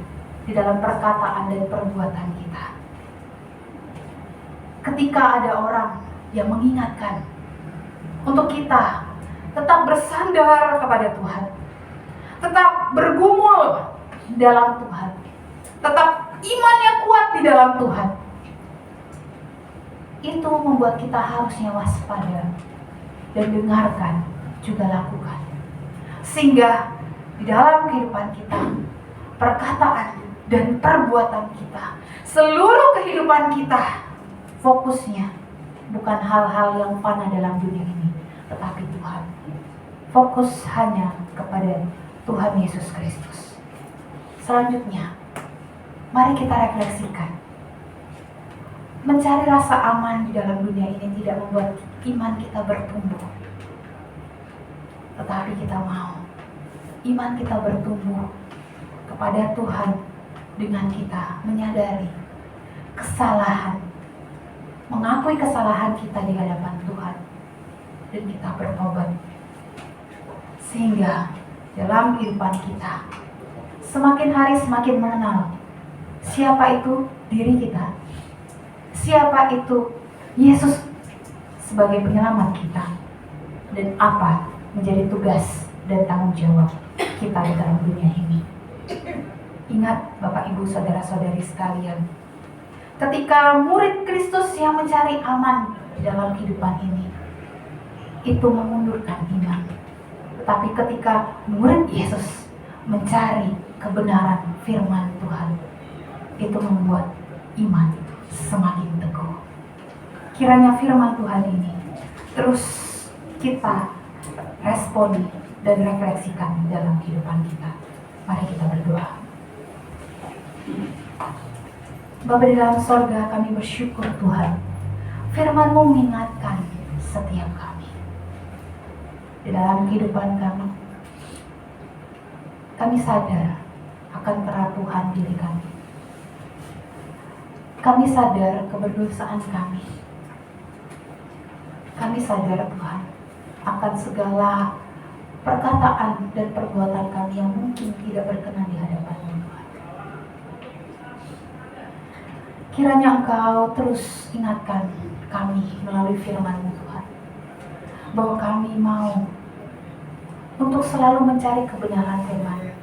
di dalam perkataan dan perbuatan kita. Ketika ada orang yang mengingatkan untuk kita tetap bersandar kepada Tuhan, tetap bergumul di dalam Tuhan, tetap imannya kuat di dalam Tuhan, itu membuat kita harusnya waspada dan dengarkan, juga lakukan. Sehingga di dalam kehidupan kita, perkataan dan perbuatan kita, seluruh kehidupan kita, fokusnya bukan hal-hal yang fana dalam dunia ini, tetapi Tuhan. Fokus hanya kepada Tuhan Yesus Kristus. Selanjutnya, mari kita refleksikan. Mencari rasa aman di dalam dunia ini tidak membuat iman kita bertumbuh. Tetapi kita mau iman kita bertumbuh kepada Tuhan dengan kita menyadari kesalahan, mengakui kesalahan kita di hadapan Tuhan, dan kita bertobat. Sehingga dalam kehidupan kita semakin hari semakin mengenal siapa itu diri kita, siapa itu Yesus sebagai penyelamat kita, dan apa menjadi tugas dan tanggung jawab kita di dalam dunia ini. Ingat Bapak Ibu Saudara-saudari sekalian, ketika murid Kristus yang mencari aman dalam kehidupan ini, itu memundurkan iman. Tetapi ketika murid Yesus mencari kebenaran firman Tuhan, itu membuat iman semakin teguh. Kiranya firman Tuhan ini terus kita responi dan refleksikan dalam kehidupan kita. Mari kita berdoa. Bapa di dalam sorga, kami bersyukur Tuhan, firman-Mu mengingatkan setiap kami. Di dalam kehidupan kami sadar akan kerapuhan diri kami. Kami sadar keberdosaan kami. Kami sadar Tuhan akan segala perkataan dan perbuatan kami yang mungkin tidak berkenan di hadapan-Mu Tuhan. Kiranya Engkau terus ingatkan kami melalui firman-Mu Tuhan, bahwa kami mau untuk selalu mencari kebenaran firman.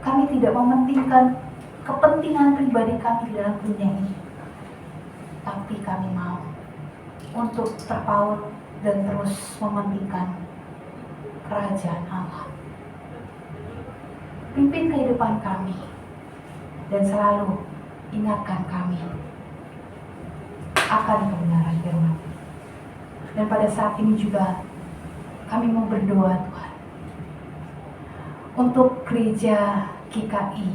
Kami tidak mementingkan kepentingan pribadi kami di dalam dunia ini, tapi kami mau untuk terpaut dan terus mementingkan kerajaan Allah. Pimpin kehidupan kami dan selalu ingatkan kami akan kebenaran firman. Dan pada saat ini juga kami mau berdoa Tuhan untuk gereja GKI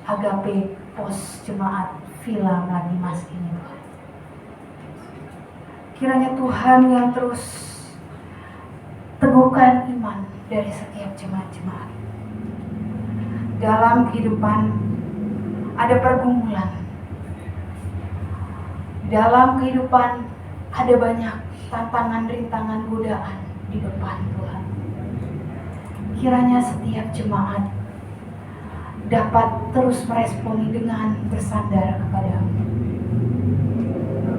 Agape Pos Jemaat Villa Melati Mas ini Tuhan. Kiranya Tuhan yang terus teguhkan iman dari setiap jemaat-jemaat. Dalam kehidupan ada pergumulan. Dalam kehidupan ada banyak tantangan, rintangan, godaan di depan Tuhan. Kiranya setiap jemaat dapat terus meresponi dengan bersandar kepada-Mu.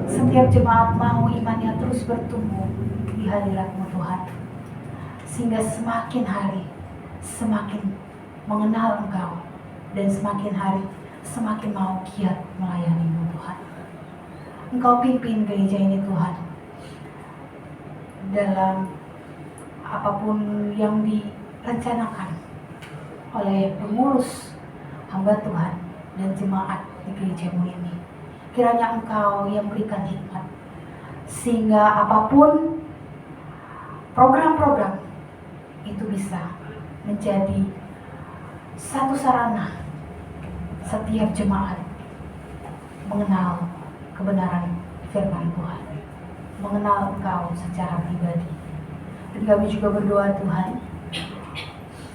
Setiap jemaat mau imannya terus bertumbuh di hadirat-Mu Tuhan, sehingga semakin hari semakin mengenal Engkau, dan semakin hari semakin mau giat melayani-Mu Tuhan. Engkau pimpin gereja ini Tuhan dalam apapun yang direncanakan oleh pengurus hamba Tuhan dan jemaat di gereja-Mu ini. Kiranya Engkau yang berikan hikmat, sehingga apapun program-program itu bisa menjadi satu sarana setiap jemaat mengenal kebenaran firman Tuhan, mengenal Engkau secara pribadi. Dan kami juga berdoa Tuhan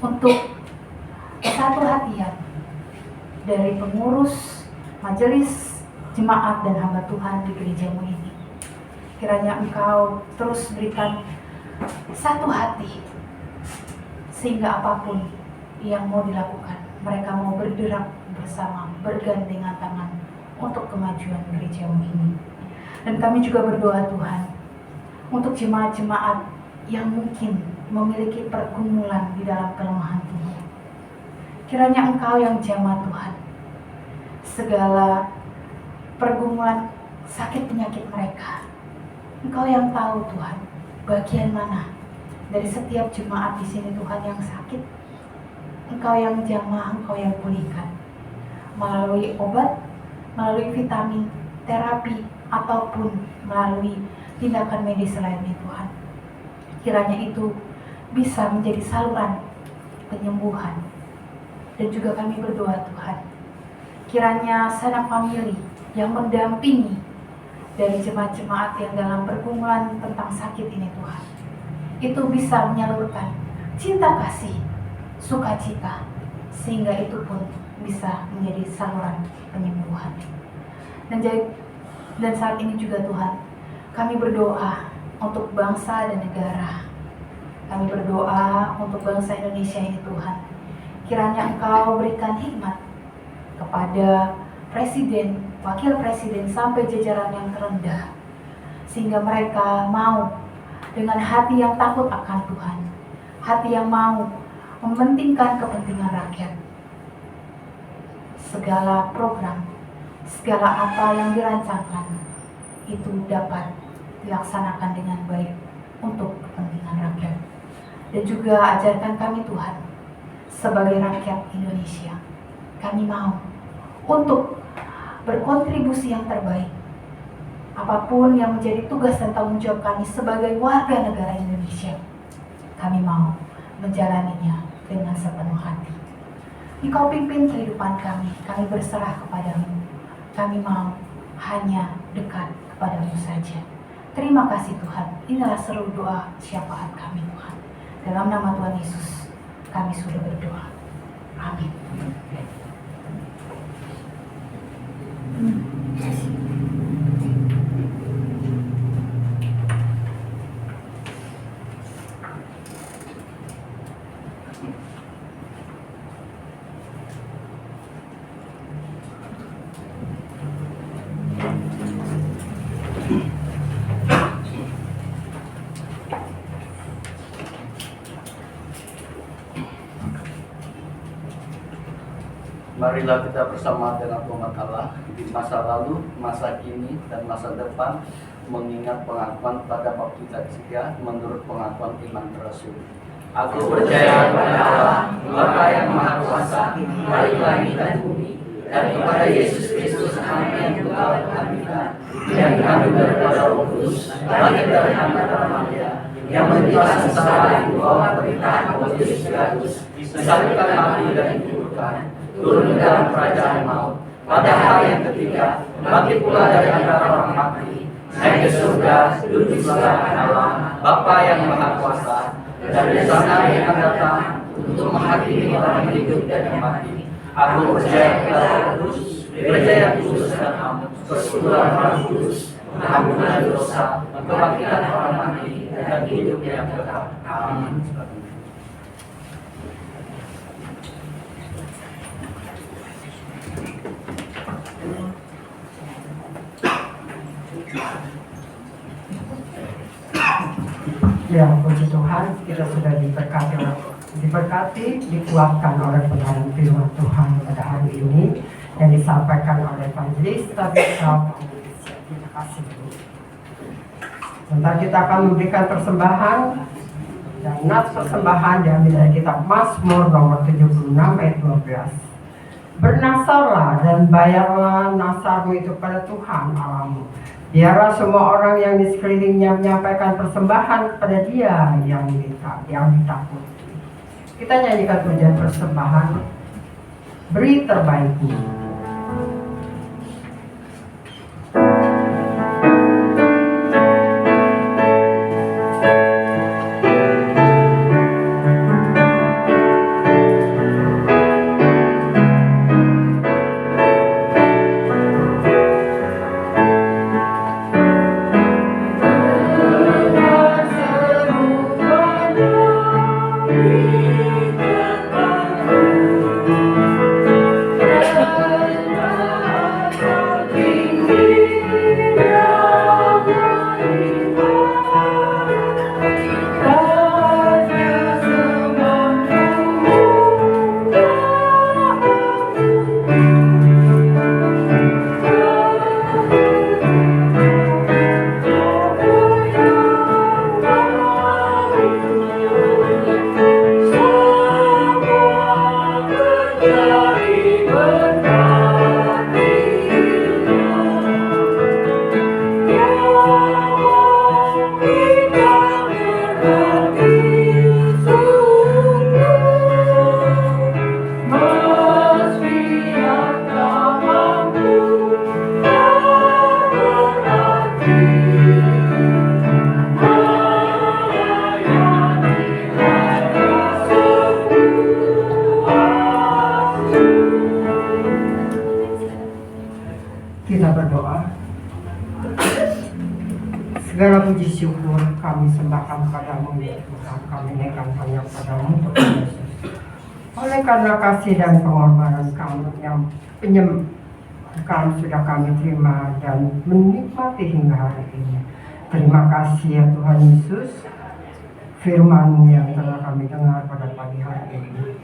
untuk kesatuhatian dari pengurus, majelis, jemaat dan hamba Tuhan di gereja-Mu ini. Kiranya Engkau terus berikan satu hati, sehingga apapun yang mau dilakukan, mereka mau bergerak bersama, bergandengan tangan untuk kemajuan gereja-Mu ini. Dan kami juga berdoa Tuhan untuk jemaat-jemaat yang mungkin memiliki pergumulan di dalam kelemahan tubuh. Kiranya Engkau yang jamah Tuhan segala pergumulan sakit penyakit mereka. Engkau yang tahu Tuhan bagian mana dari setiap jemaat di sini Tuhan yang sakit. Engkau yang jamah, Engkau yang pulihkan melalui obat, melalui vitamin, terapi, ataupun melalui tindakan medis lainnya Tuhan. Kiranya itu bisa menjadi saluran penyembuhan. Dan juga kami berdoa Tuhan, kiranya sanak famili yang mendampingi dari jemaat-jemaat yang dalam pergumulan tentang sakit ini Tuhan, itu bisa menyalurkan cinta kasih, sukacita, sehingga itu pun bisa menjadi saluran penyembuhan. Dan saat ini juga Tuhan, kami berdoa untuk bangsa dan negara. Kami berdoa untuk bangsa Indonesia ini Tuhan. Kiranya Engkau berikan hikmat kepada Presiden, Wakil Presiden, sampai jajaran yang terendah, sehingga mereka mau dengan hati yang takut akan Tuhan, hati yang mau mementingkan kepentingan rakyat. Segala program, segala apa yang dirancangkan itu dapat dilaksanakan dengan baik untuk kepentingan rakyat. Dan juga ajarkan kami Tuhan, sebagai rakyat Indonesia, kami mau untuk berkontribusi yang terbaik. Apapun yang menjadi tugas dan tanggung jawab kami sebagai warga negara Indonesia, kami mau menjalaninya dengan sepenuh hati. Engkau pimpin kehidupan kami berserah kepadamu. Kami mau hanya dekat kepadamu saja. Terima kasih Tuhan, inilah seluruh doa syafaat kami Tuhan. Dalam nama Tuhan Yesus, kami sudah berdoa. Amin. Marilah kita bersama dengan umat Allah di masa lalu, masa kini, dan masa depan mengingat pengakuan pada bab kita ketiga menurut pengakuan iman Rasul. Aku percaya kepada Allah, Bapa yang Maha Kuasa, Balik langit dan bumi, dan kepada Yesus Kristus Anak yang Tunggal Tritunggal, yang dikandung daripada Roh Kudus, lahir dari Hana Maria, yang menimpa sengsara di bawah pemerintahan Pontius Pilatus, disalibkan mati dan dikuburkan, turun ke dalam kerajaan maut. Pada hari yang ketiga, bangkit pula dari antara orang mati, naik ke surga, duduk di sebelah kanan Allah, Bapa yang Maha Kuasa, dan dari sana yang akan datang untuk menghakimi orang yang hidup dan yang mati. Aku percaya kepada Roh Kudus, gereja yang kudus dan am, persekutuan orang kudus, pengampunan dosa, kebangkitan orang mati, dan hidup yang kekal. Amin. Ya, puji Tuhan, kita sudah diberkati, dikuatkan oleh penerangan firman Tuhan pada hari ini yang disampaikan oleh Evangelis Tabitha. Terima kasih. Sebentar kita akan memberikan persembahan, dan nats persembahan diambil dari kitab Mazmur nomor 76 ayat 12. Bernasarlah dan bayarlah nasarmu itu pada Tuhan Allahmu. Biarlah semua orang yang di sekelilingnya menyampaikan persembahan kepada Dia yang ditakuti. Kita nyanyikan pujian persembahan, beri terbaikmu. Segala puji syukur kami sembahkan padamu ya Tuhan, kami naikkan hanya padamu Tuhan Yesus. Oleh karena kasih dan pengorbanan kamu yang penyembuhan sudah kami terima dan menikmati hingga hari ini. Terima kasih ya Tuhan Yesus, firman-Mu yang telah kami dengar pada pagi hari ini.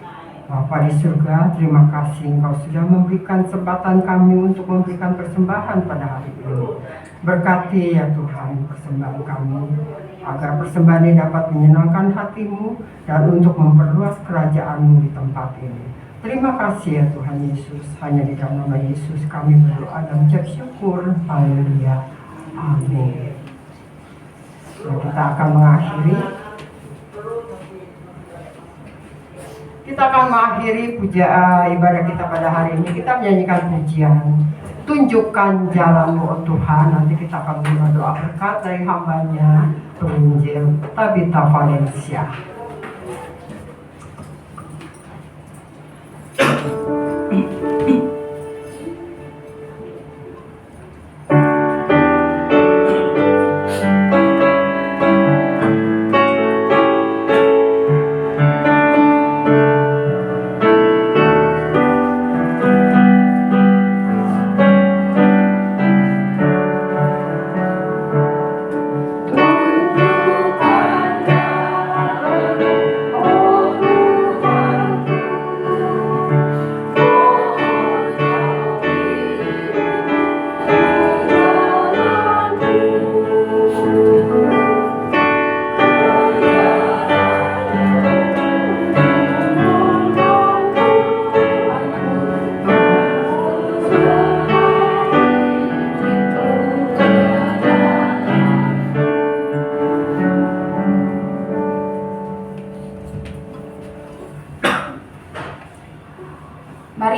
Bapa di surga, terima kasih Engkau sudah memberikan kesempatan kami untuk memberikan persembahan pada hari ini. Berkati ya Tuhan persembahan kami, agar persembahan ini dapat menyenangkan hati-Mu dan untuk memperluas kerajaan-Mu di tempat ini. Terima kasih ya Tuhan Yesus, hanya di dalam nama Yesus kami berdoa dan mengucap syukur. Haleluya. Amin. Nah, kita akan mengakhiri ibadah kita pada hari ini. Kita menyanyikan pujian Tunjukkan Jalan-Mu oh Tuhan. Nanti kita akan menerima doa berkat dari hambanya penginjil Tabitha Valencia. Tunjukkan jalan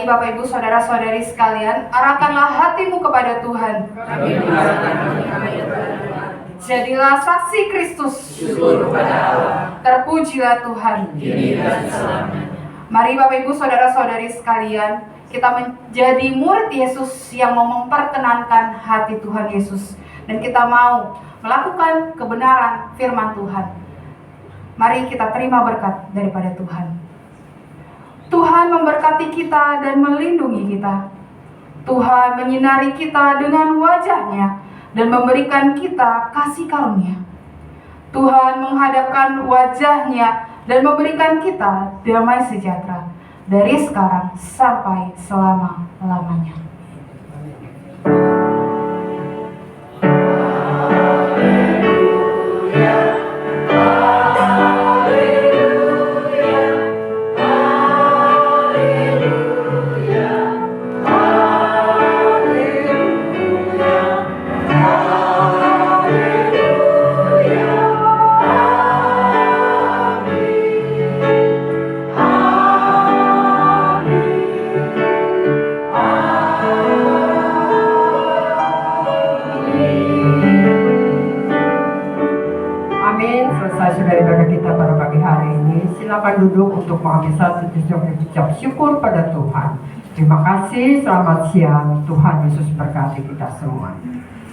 Bapak Ibu Saudara-saudari sekalian, arahkanlah hatimu kepada Tuhan. Jadilah saksi Kristus. Syukur kepada Allah. Terpujilah Tuhan. Kini dan selamanya. Mari Bapak Ibu Saudara-saudari sekalian, kita menjadi murid Yesus yang mau memperkenankan hati Tuhan Yesus. Dan kita mau melakukan kebenaran firman Tuhan. Mari kita terima berkat daripada Tuhan. Tuhan memberkati kita dan melindungi kita. Tuhan menyinari kita dengan wajah-Nya dan memberikan kita kasih karunia. Tuhan menghadapkan wajah-Nya dan memberikan kita damai sejahtera dari sekarang sampai selama-lamanya. Amin. Selesai sudah ibadah kita pada pagi hari ini. Silakan duduk untuk mengambil satu ucap syukur pada Tuhan. Terima kasih. Selamat siang. Tuhan Yesus berkati kita semua.